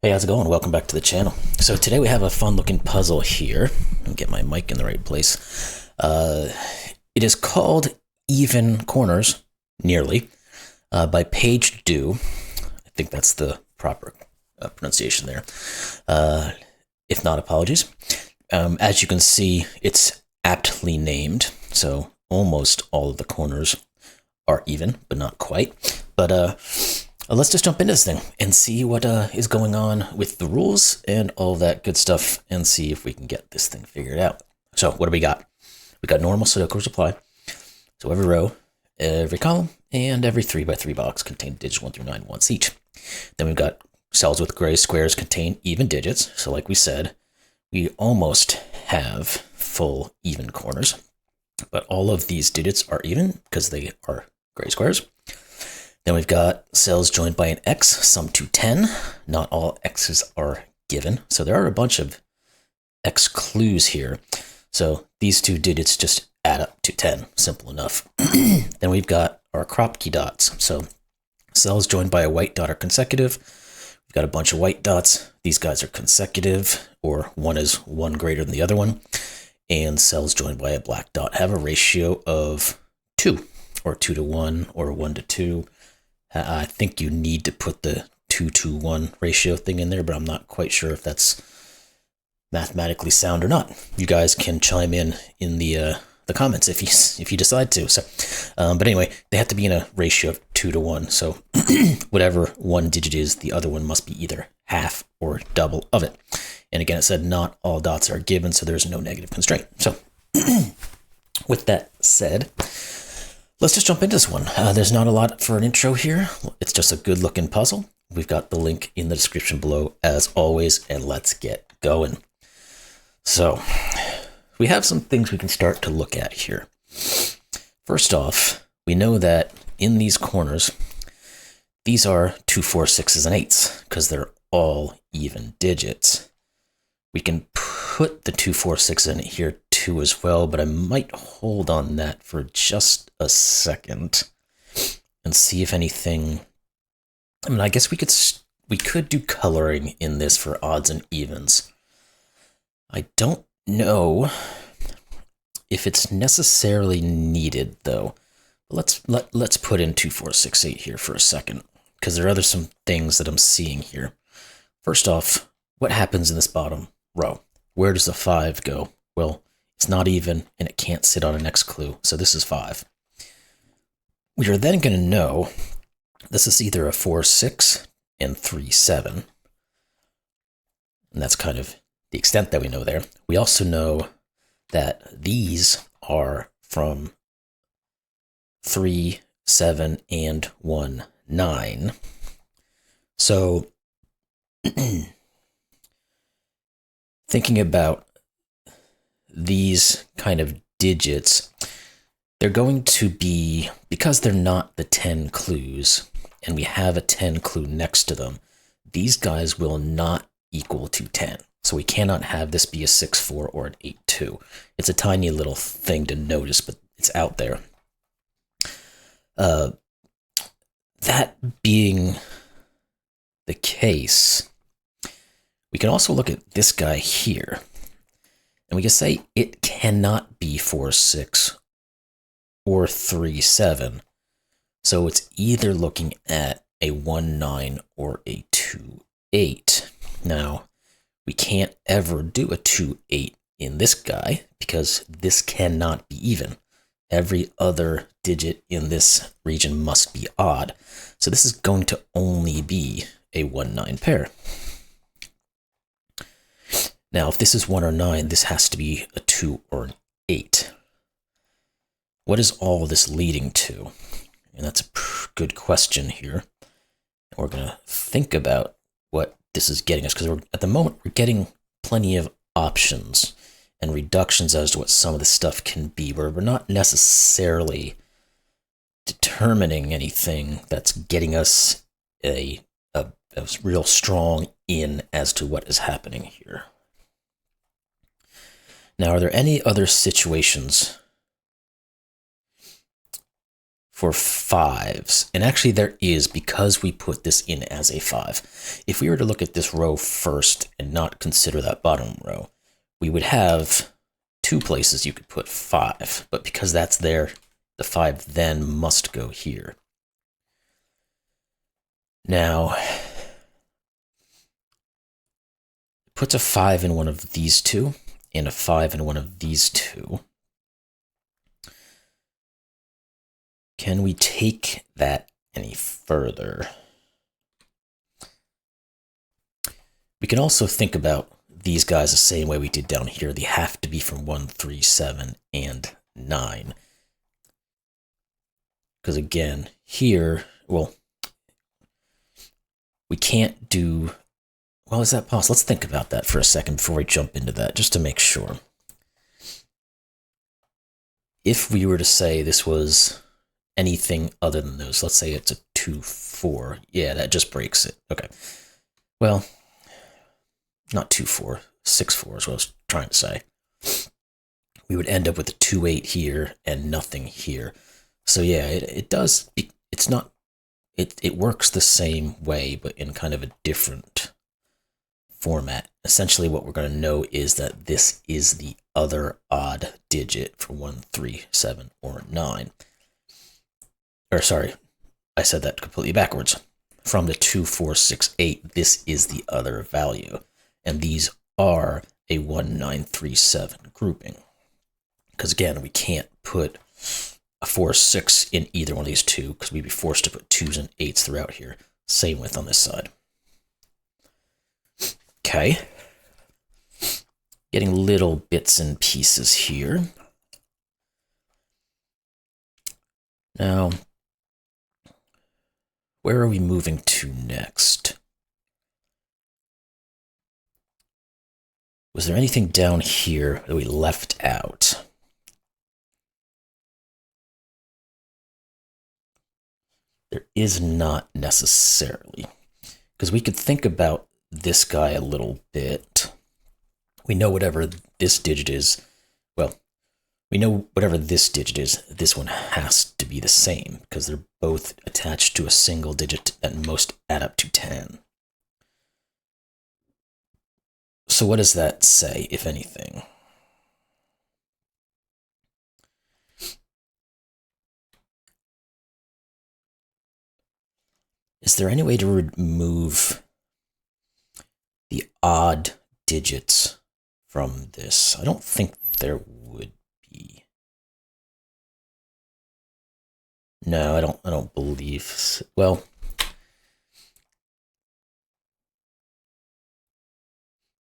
Hey, how's it going? Welcome back to the channel. So today we have a fun looking puzzle here. Let me get my mic in the right place. It is called Even Corners, nearly, by pagedo. I think that's the proper pronunciation there. If not, apologies. As you can see, it's aptly named, so almost all of the corners are even, but not quite. But let's just jump into this thing and see what is going on with the rules and all that good stuff and see if we can get this thing figured out. So what do we got? We got normal Sudoku apply. So every row, every column, and every 3x3 box contain digits 1 through 9 once each. Then we've got cells with gray squares contain even digits. So like we said, we almost have full even corners, but all of these digits are even because they are gray squares. Then we've got cells joined by an X, sum to 10. Not all X's are given. So there are a bunch of X clues here. So these two digits just add up to 10. Simple enough. Then we've got our Kropki Dots. So cells joined by a white dot are consecutive. We've got a bunch of white dots. These guys are consecutive, or one is one greater than the other one. And cells joined by a black dot have a ratio of 2, or 2 to 1, or 1 to 2. I think you need to put the 2 to 1 ratio thing in there, but I'm not quite sure if that's mathematically sound or not. You guys can chime in the comments if you decide to. So, but anyway, they have to be in a ratio of 2 to 1. So whatever one digit is, the other one must be either half or double of it. And again, it said not all dots are given, so there's no negative constraint. So with that said, let's just jump into this one. There's not a lot for an intro here. It's just a good looking puzzle. We've got the link in the description below as always, and let's get going. So we have some things we can start to look at here. First off, we know that in these corners, these are 2, 4, 6s, and 8s because they're all even digits. We can put the 2, 4, 6 in here too as well, but I might hold on that for just a second and see if anything. I mean, I guess we could do coloring in this for odds and evens. I don't know if it's necessarily needed though. Let's put in 2, 4, 6, 8 here for a second because there are some things that I'm seeing here. First off, what happens in this bottom row? Where does the 5 go? Well, it's not even, and it can't sit on an X clue, so this is 5. We are then going to know this is either a 4, 6, and 3, 7. And that's kind of the extent that we know there. We also know that these are from 3, 7, and 1, 9. So thinking about these kind of digits, they're going to be, because they're not the 10 clues, and we have a 10 clue next to them, these guys will not equal to 10. So we cannot have this be a 6, 4, or an 8, 2. It's a tiny little thing to notice, but it's out there. That being the case, we can also look at this guy here. And we can say it cannot be 4, 6 or 3, 7. So it's either looking at a 1, 9 or a 2, 8. Now, we can't ever do a 2, 8 in this guy because this cannot be even. Every other digit in this region must be odd. So this is going to only be a 1, 9 pair. Now, if this is 1 or 9, this has to be a 2 or an 8. What is all this leading to? And that's a good question here. We're going to think about what this is getting us, because at the moment, we're getting plenty of options and reductions as to what some of this stuff can be, where we're not necessarily determining anything that's getting us a real strong in as to what is happening here. Now, are there any other situations for 5s. And actually there is, because we put this in as a 5. If we were to look at this row first and not consider that bottom row, we would have 2 places you could put 5. But because that's there, the 5 then must go here. Now, puts a 5 in one of these 2 and a 5 in one of these 2. Can we take that any further? We can also think about these guys the same way we did down here. They have to be from 1, 3, 7, and 9. Because again, here, well, we can't do... Well, is that possible? Let's think about that for a second before we jump into that, just to make sure. If we were to say this was anything other than those, let's say it's a 2, 4. Yeah, that just breaks it. Okay. Well, not 2, 4. 6, 4 is what I was trying to say. We would end up with a 2, 8 here and nothing here. So yeah, it does. It's not. It works the same way, but in kind of a different format. Essentially, what we're going to know is that this is the other odd digit for 1, 3, 7, or 9. Or sorry, I said that completely backwards. From the 2, 4, 6, 8, this is the other value. And these are a 1, 9, 3, 7 grouping. Because again, we can't put a 4, 6 in either one of these 2, because we'd be forced to put 2s and 8s throughout here. Same with on this side. Okay. Getting little bits and pieces here. Now, where are we moving to next? Was there anything down here that we left out? There is not necessarily, because we could think about this guy a little bit. We know whatever this digit is, well, we know whatever this digit is, this one has to be the same, because they're both attached to a single digit that most add up to 10. So what does that say, if anything? Is there any way to remove the odd digits from this? I don't think there would be. No, I don't believe so. Well,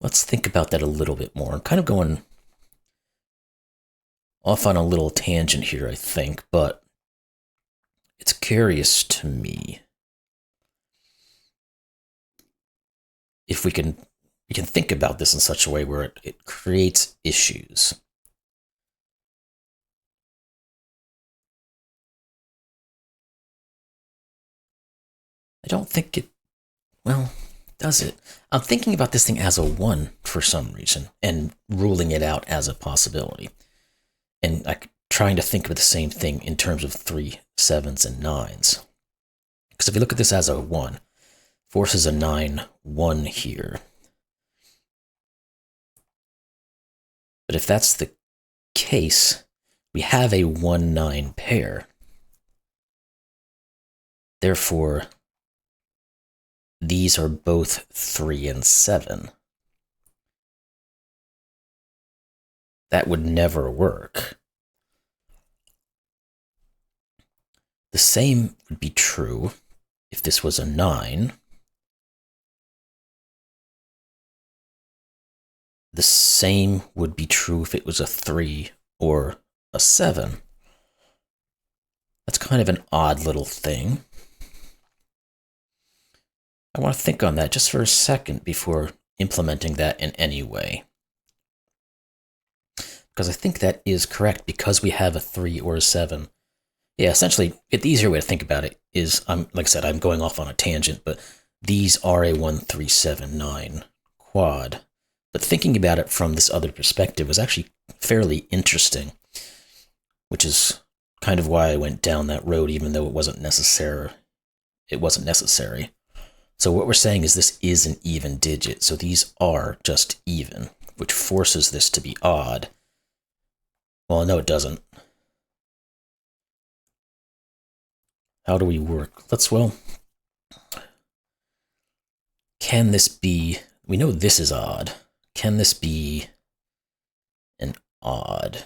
let's think about that a little bit more. I'm kind of going off on a little tangent here, I think, but it's curious to me if we can think about this in such a way where it creates issues. I don't think it, well, does it? I'm thinking about this thing as a 1 for some reason and ruling it out as a possibility. And trying to think of the same thing in terms of 3, 7s, and 9s. Because if you look at this as a 1, forces a 9, 1 here. But if that's the case, we have a 1, 9 pair. Therefore, these are both 3 and 7. That would never work. The same would be true if this was a 9. The same would be true if it was a 3 or a 7. That's kind of an odd little thing. I want to think on that just for a second before implementing that in any way. Because I think that is correct, because we have a 3 or a 7. Yeah, essentially, the easier way to think about it is, like I said, I'm going off on a tangent, but these are a 1, 3, 7, 9 quad. But thinking about it from this other perspective was actually fairly interesting, which is kind of why I went down that road, even though it wasn't necessary. So what we're saying is this is an even digit. So these are just even, which forces this to be odd. Well, no, it doesn't. How do we work? Can this be, we know this is odd. Can this be an odd?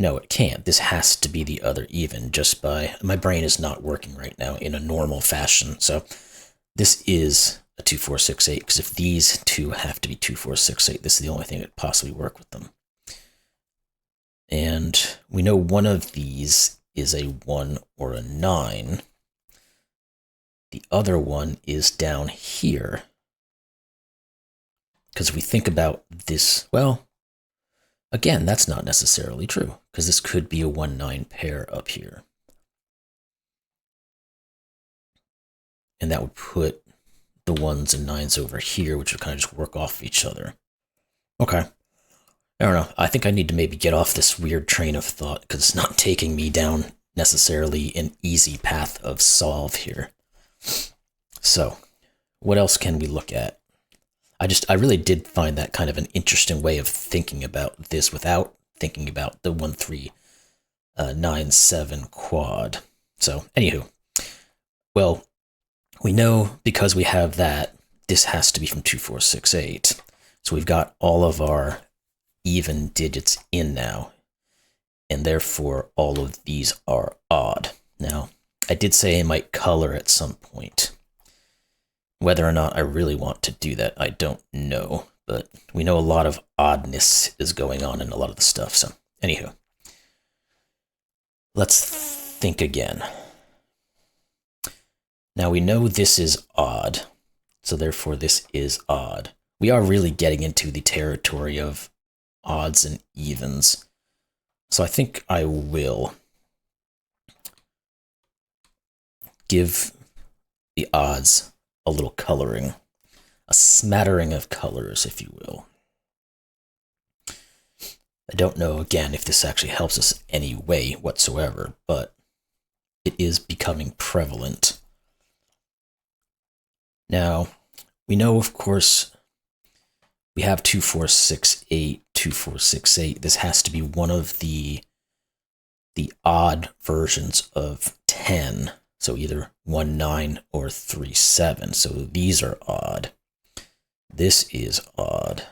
No, it can't. This has to be the other even just by, my brain is not working right now in a normal fashion. So this is a 2, 4, 6, 8, because if these two have to be 2, 4, 6, 8, this is the only thing that could possibly work with them. And we know one of these is a 1 or a 9. The other one is down here. Because if we think about this, well, again, that's not necessarily true, because this could be a 1-9 pair up here. And that would put the 1s and 9s over here, which would kind of just work off each other. Okay. I don't know. I think I need to maybe get off this weird train of thought, because it's not taking me down necessarily an easy path of solve here. So, what else can we look at? I really did find that kind of an interesting way of thinking about this without thinking about the 1, 3, 9, 7 quad. So, anywho, well, we know because we have that, this has to be from 2, 4, 6, 8. So we've got all of our even digits in now, and therefore all of these are odd. Now, I did say I might color at some point. Whether or not I really want to do that, I don't know, but we know a lot of oddness is going on in a lot of the stuff, so anywho. Let's think again. Now we know this is odd, so therefore this is odd. We are really getting into the territory of odds and evens, so I think I will give the odds a little coloring, a smattering of colors, if you will. I don't know, again, if this actually helps us any way whatsoever, but it is becoming prevalent. Now, we know, of course, we have 2, 4, 6, 8, 2, 4, 6, 8. This has to be one of the odd versions of 10. So either 1, 9 or 3, 7. So these are odd. This is odd.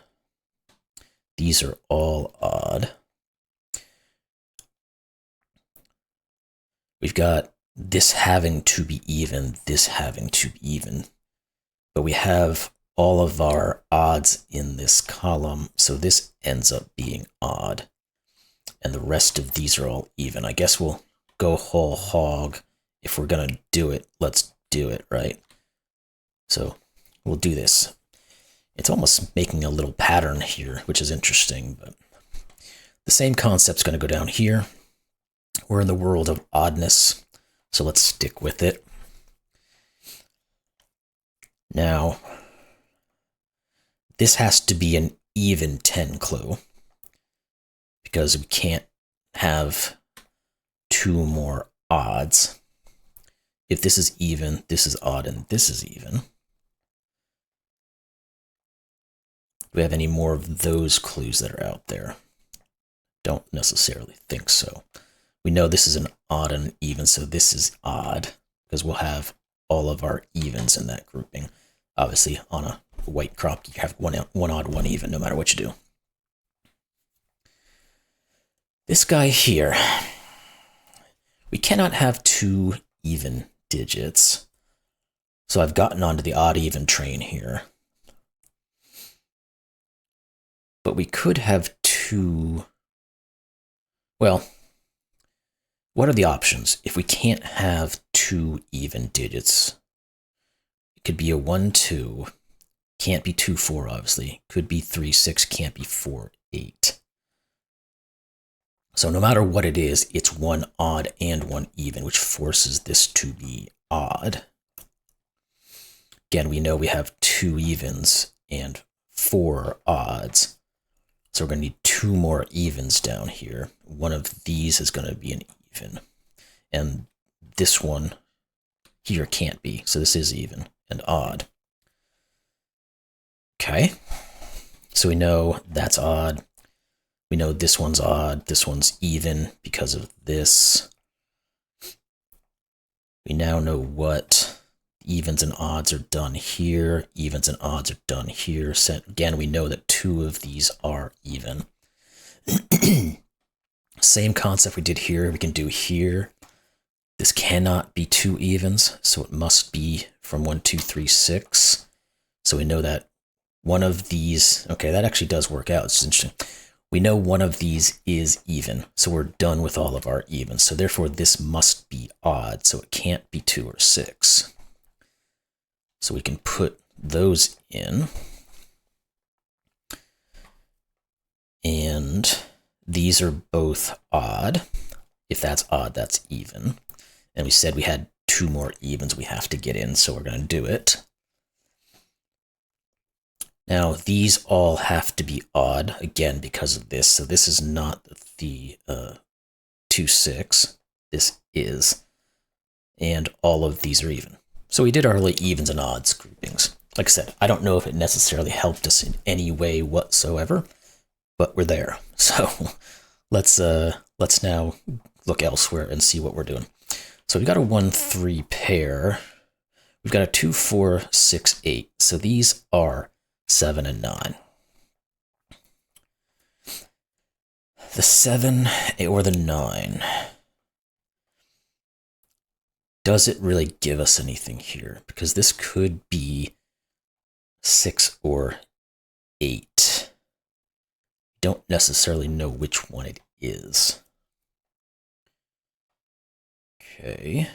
These are all odd. We've got this having to be even, this having to be even. But we have all of our odds in this column, so this ends up being odd. And the rest of these are all even. I guess we'll go whole hog. If we're going to do it, let's do it, right? So we'll do this. It's almost making a little pattern here, which is interesting, but the same concept's going to go down here. We're in the world of oddness, so let's stick with it. Now, this has to be an even 10 clue, because we can't have 2 more odds. If this is even, this is odd, and this is even. Do we have any more of those clues that are out there? Don't necessarily think so. We know this is an odd and an even, so this is odd, because we'll have all of our evens in that grouping. Obviously, on a white Kropki, you have one odd, one even, no matter what you do. This guy here, we cannot have 2 even digits. So I've gotten onto the odd even train here. But we could have 2. Well, what are the options? If we can't have 2 even digits, it could be a 1, 2. Can't be 2, 4, obviously. Could be 3, 6. Can't be 4, 8. So no matter what it is, it's 1 odd and 1 even, which forces this to be odd. Again, we know we have 2 evens and 4 odds. So we're going to need two more evens down here. One of these is going to be an even. And this one here can't be. So this is even and odd. Okay. So we know that's odd. We know this one's odd. This one's even because of this. We now know what evens and odds are done here. Evens and odds are done here. So again, we know that two of these are even. Same concept we did here, we can do here. This cannot be two evens, so it must be from 1, 2, 3, 6. So we know that one of these, okay, that actually does work out. It's interesting. We know one of these is even, so we're done with all of our evens. So therefore, this must be odd, so it can't be 2 or 6. So we can put those in. And these are both odd. If that's odd, that's even. And we said we had two more evens we have to get in, so we're going to do it. Now, these all have to be odd, again, because of this. So this is not the 2, 6. This is. And all of these are even. So we did our evens and odds groupings. Like I said, I don't know if it necessarily helped us in any way whatsoever, but we're there. So let's now look elsewhere and see what we're doing. So we've got a 1, 3 pair. We've got a 2, 4, 6, 8. So these are 7 and 9. The 7 or the 9. Does it really give us anything here? Because this could be 6 or 8. Don't necessarily know which one it is. Okay.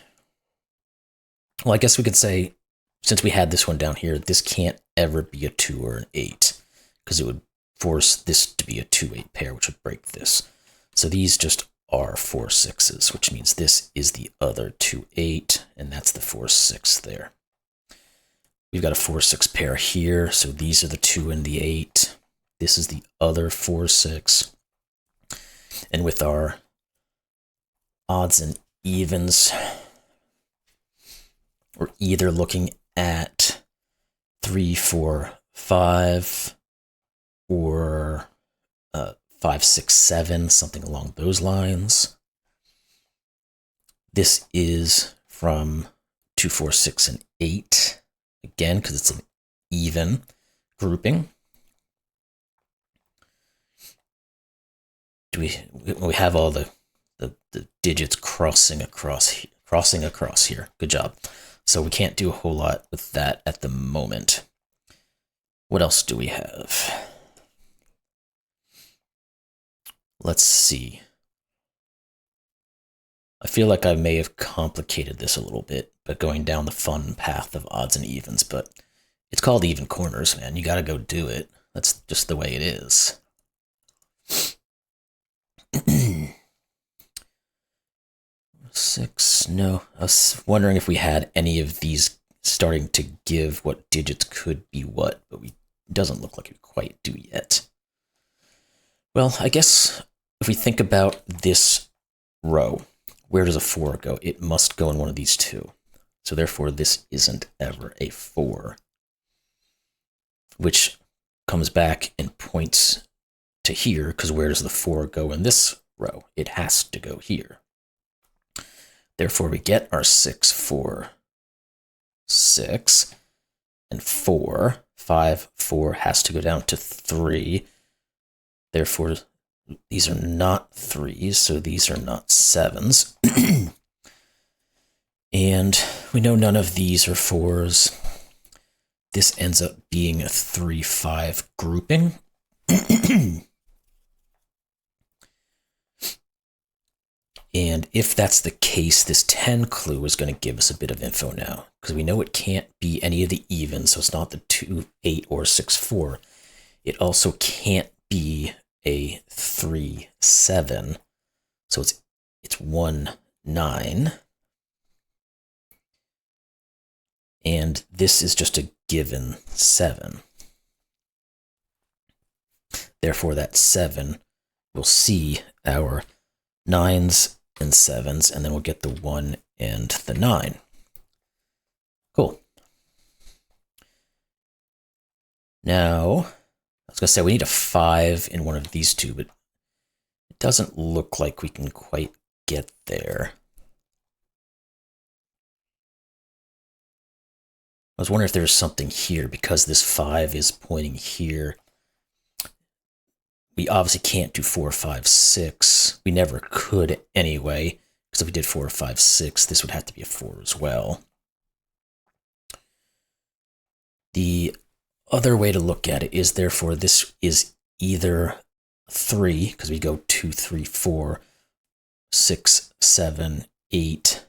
Well, I guess we could say, since we had this one down here, this can't ever be a 2 or an 8, because it would force this to be a 2, 8 pair, which would break this. So these just are 4, 6s, which means this is the other 2, 8, and that's the 4, 6 there. We've got a 4, 6 pair here, so these are the 2 and the 8. This is the other 4, 6. And with our odds and evens, we're either looking at 3, 4, 5, or 5, 6, 7, something along those lines. This is from 2, 4, 6, and 8, again, because it's an even grouping. We have all the digits crossing across here. Good job. So we can't do a whole lot with that at the moment. What else do we have? Let's see. I feel like I may have complicated this a little bit, but going down the fun path of odds and evens, but it's called even corners, man. You gotta go do it. That's just the way it is. 6, no. I was wondering if we had any of these starting to give what digits could be what, but it doesn't look like we quite do yet. Well, I guess if we think about this row, where does a 4 go? It must go in one of these two. So therefore, this isn't ever a 4, which comes back and points to here, because where does the 4 go in this row? It has to go here. Therefore, we get our 6, 4, 6, and 4. 5, 4 has to go down to 3. Therefore, these are not 3s, so these are not 7s. And we know none of these are 4s. This ends up being a 3, 5 grouping. And if that's the case, this 10 clue is going to give us a bit of info now, because we know it can't be any of the evens, so it's not the 2, 8, or 6, 4. It also can't be a 3, 7, so it's 1, 9. And this is just a given 7. Therefore, that 7 we'll see our 9s and 7s, and then we'll get the 1 and the 9. Cool. Now, I was going to say we need a 5 in one of these two, but it doesn't look like we can quite get there. I was wondering if there's something here, because this 5 is pointing here. We obviously can't do 4, 5, 6. We never could anyway, because if we did 4, 5, 6, this would have to be a 4 as well. The other way to look at it is, therefore, this is either 3, because we go 2, 3, 4, 6, 7, 8,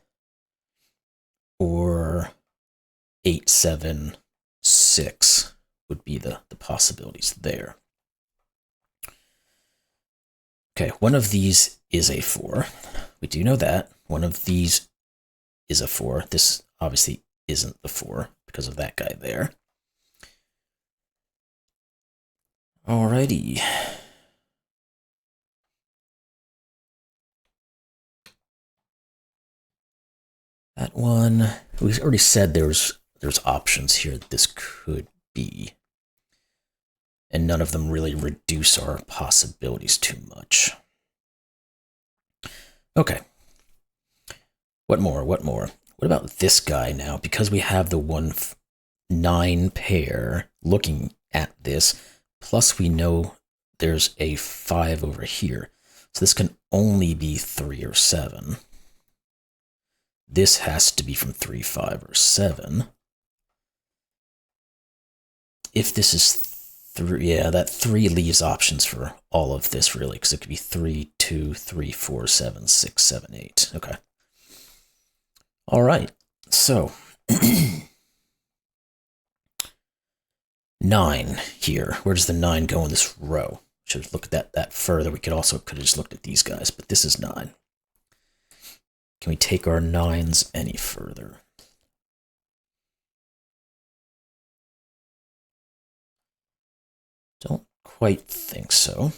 or 8, 7, 6 would be the possibilities there. Okay, one of these is a 4. We do know that. One of these is a 4. This obviously isn't the 4 because of that guy there. Alrighty. That one, we already said there's options here that this could be. And none of them really reduce our possibilities too much. Okay. What more? What about this guy now? Because we have the 1, 9 pair looking at this, plus we know there's a 5 over here. So this can only be 3 or 7. This has to be from 3, 5, or 7. If this is 3, yeah, that 3 leaves options for all of this, really, because it could be 3, 2, 3, 4, 7, 6, 7, 8. Okay. All right. So 9 here. Where does the 9 go in this row? Should have looked at that further. We could have just looked at these guys, but this is 9. Can we take our 9s any further? Don't quite think so.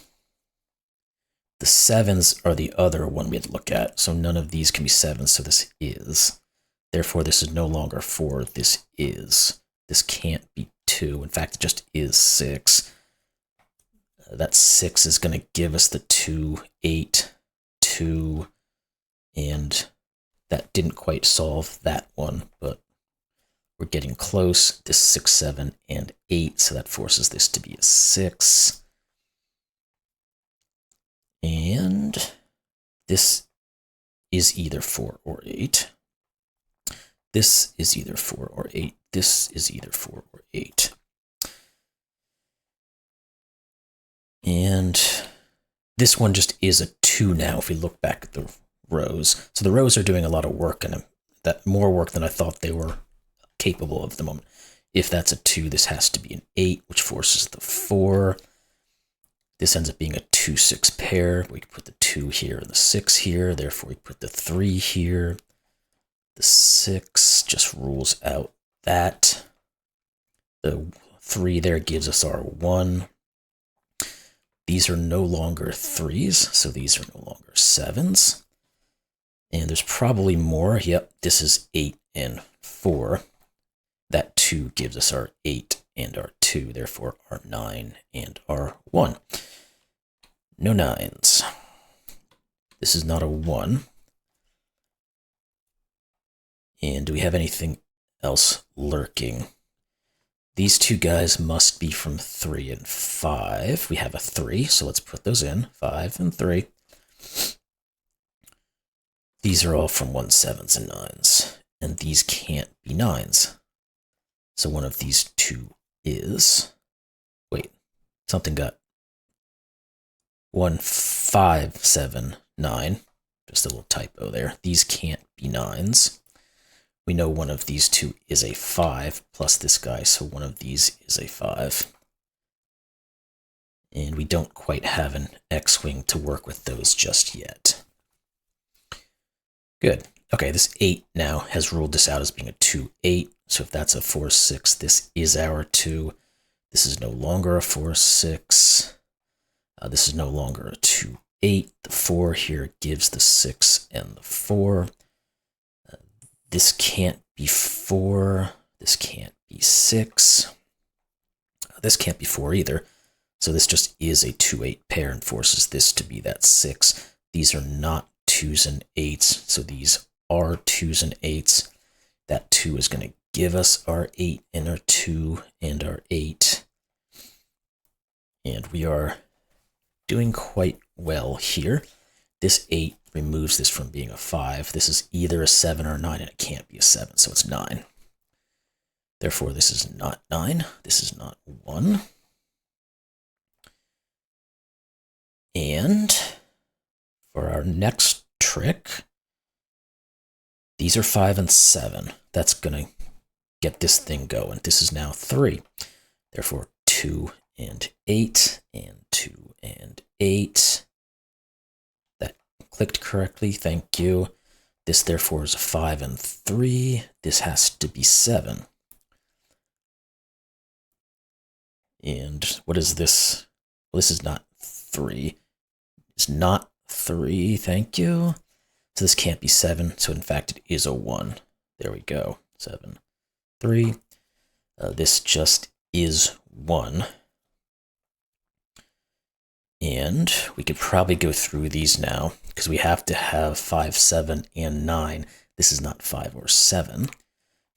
The 7s are the other one we had to look at, so none of these can be 7s, so this is. Therefore, this is no longer 4, this is. This can't be 2. In fact, it just is 6. That 6 is going to give us the 2, 8, 2, and that didn't quite solve that one, but we're getting close. This 6, 7, and 8, so that forces this to be a 6. And this is either 4 or 8. This is either 4 or 8. This is either 4 or 8. And this one just is a 2 now if we look back at the rows. So the rows are doing a lot of work, and that more work than I thought they were capable of at the moment. If that's a 2, this has to be an 8, which forces the 4. This ends up being a 2, 6 pair. We can put the 2 here and the 6 here. Therefore, we put the 3 here. The 6 just rules out that. The 3 there gives us our 1. These are no longer 3s, so these are no longer 7s. And there's probably more. Yep, this is 8 and 4. That 2 gives us our 8 and our 2, therefore our 9 and our 1. No 9s. This is not a 1. And do we have anything else lurking? These 2 guys must be from 3 and 5. We have a 3, so let's put those in. 5 and 3. These are all from 1, 7s and 9s. And these can't be 9s. So one of these 2 is... Wait, something got... 1, 5, 7, 9. Just a little typo there. These can't be 9s. We know one of these 2 is a 5 plus this guy, so one of these is a 5. And we don't quite have an X-wing to work with those just yet. Good. Okay, this 8 now has ruled this out as being a 2, 8. So if that's a 4, 6, this is our 2. This is no longer a 4, 6. This is no longer a 2, 8. The 4 here gives the 6 and the 4. This can't be 4. This can't be 6. This can't be 4 either. So this just is a 2-8 pair and forces this to be that 6. These are not 2s and 8s, so these are 2s and 8s. That 2 is going to give us our 8 and our 2 and our 8. And we are doing quite well here. This 8 removes this from being a 5. This is either a 7 or a 9, and it can't be a 7, so it's 9. Therefore, this is not 9. This is not 1. And for our next trick, these are 5 and 7. That's going to get this thing going. This is now 3. Therefore, 2 and 8, and 2 and 8. That clicked correctly, thank you. This, therefore, is a 5 and 3. This has to be 7. And what is this? Well, this is not 3. It's not 3, thank you. So this can't be 7, so in fact it is a 1. There we go, 7, 3. This just is 1. And we could probably go through these now, because we have to have 5, 7, and 9. This is not 5 or 7.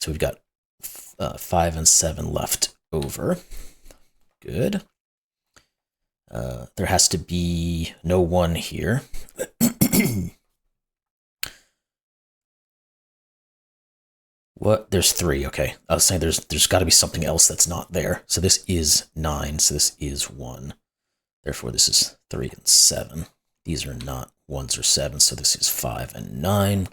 So we've got 5 and 7 left over. Good. There has to be no 1 here. What? There's 3, okay. I was saying there's got to be something else that's not there. So this is 9, so this is 1. Therefore, this is 3 and 7. These are not 1s or 7s, so this is 5 and 9.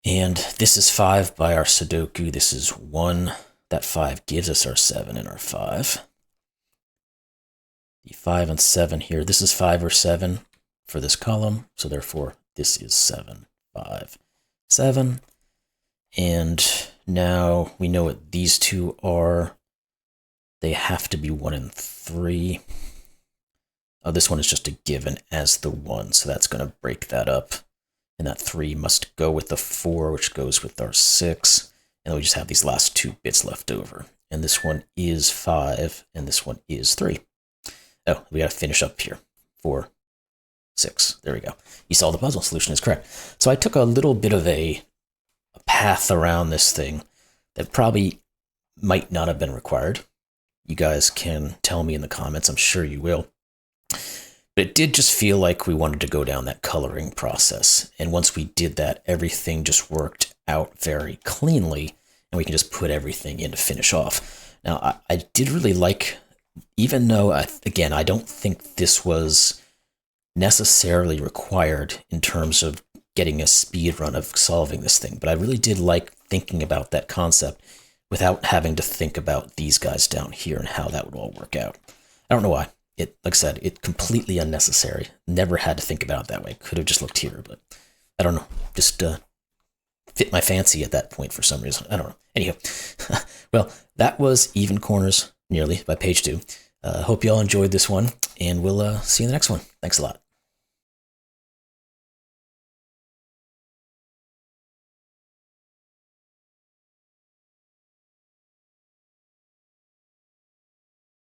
And this is 5 by our Sudoku. This is 1. That 5 gives us our 7 and our 5. The 5 and 7 here, this is 5 or 7 for this column, so therefore this is 7, 5, 7. And now we know what these two are. They have to be 1 and 3. Oh, this one is just a given as the 1, so that's going to break that up. And that 3 must go with the 4, which goes with our 6. And then we just have these last 2 bits left over. And this one is 5, and this one is 3. Oh, we got to finish up here. 4, 6. There we go. You solved the puzzle. Solution is correct. So I took a little bit of a path around this thing that probably might not have been required. You guys can tell me in the comments. I'm sure you will. But it did just feel like we wanted to go down that coloring process. And once we did that, everything just worked out very cleanly, and we can just put everything in to finish off. Now, I did really like, even though, again, I don't think this was necessarily required in terms of getting a speed run of solving this thing, but I really did like thinking about that concept without having to think about these guys down here and how that would all work out. I don't know why. Like I said, it's completely unnecessary. Never had to think about it that way. Could have just looked here, but I don't know. Just fit my fancy at that point for some reason. I don't know. Anywho, well, that was Even Corners, nearly, by page 2. Hope you all enjoyed this one, and we'll see you in the next one. Thanks a lot.